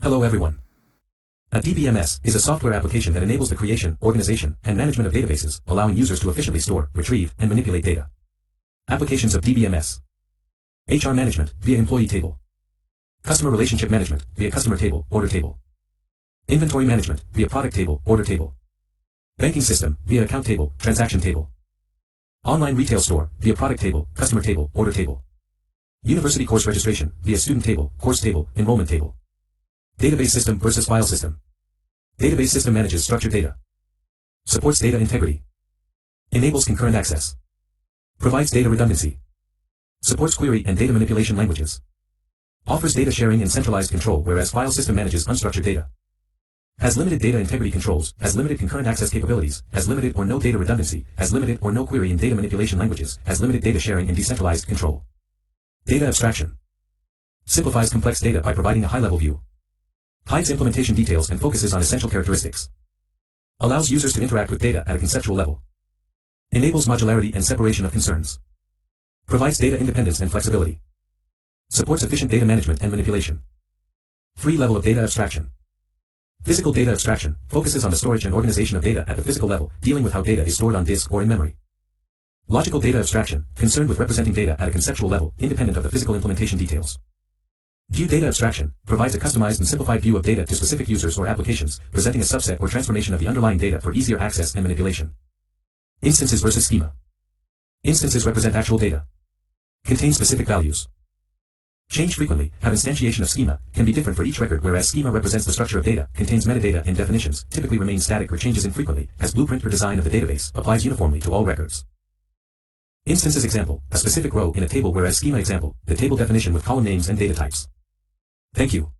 Hello everyone. A DBMS is a software application that enables the creation, organization, and management of databases, allowing users to efficiently store, retrieve, and manipulate data. Applications of DBMS. HR management, via employee table. Customer relationship management, via customer table, order table. Inventory management, via product table, order table. Banking system, via account table, transaction table. Online retail store, via product table, customer table, order table. University course registration, via student table, course table, enrollment table. Database system versus file system. Database system manages structured data. Supports data integrity. Enables concurrent access. Provides data redundancy. Supports query and data manipulation languages. Offers data sharing and centralized control, whereas file system manages unstructured data. Has limited data integrity controls, has limited concurrent access capabilities, has limited or no data redundancy, has limited or no query and data manipulation languages, has limited data sharing and decentralized control. Data abstraction. Simplifies complex data by providing a high-level view. Hides implementation details and focuses on essential characteristics. Allows users to interact with data at a conceptual level. Enables modularity and separation of concerns. Provides data independence and flexibility. Supports efficient data management and manipulation. Free level of data abstraction. Physical data abstraction focuses on the storage and organization of data at the physical level, dealing with how data is stored on disk or in memory. Logical data abstraction, concerned with representing data at a conceptual level, independent of the physical implementation details. View data abstraction provides a customized and simplified view of data to specific users or applications, presenting a subset or transformation of the underlying data for easier access and manipulation. Instances versus schema. Instances represent actual data. Contain specific values. Change frequently, have instantiation of schema, can be different for each record, whereas schema represents the structure of data, contains metadata and definitions, typically remains static or changes infrequently, has blueprint or design of the database, applies uniformly to all records. Instances example, a specific row in a table, whereas schema example, the table definition with column names and data types. Thank you.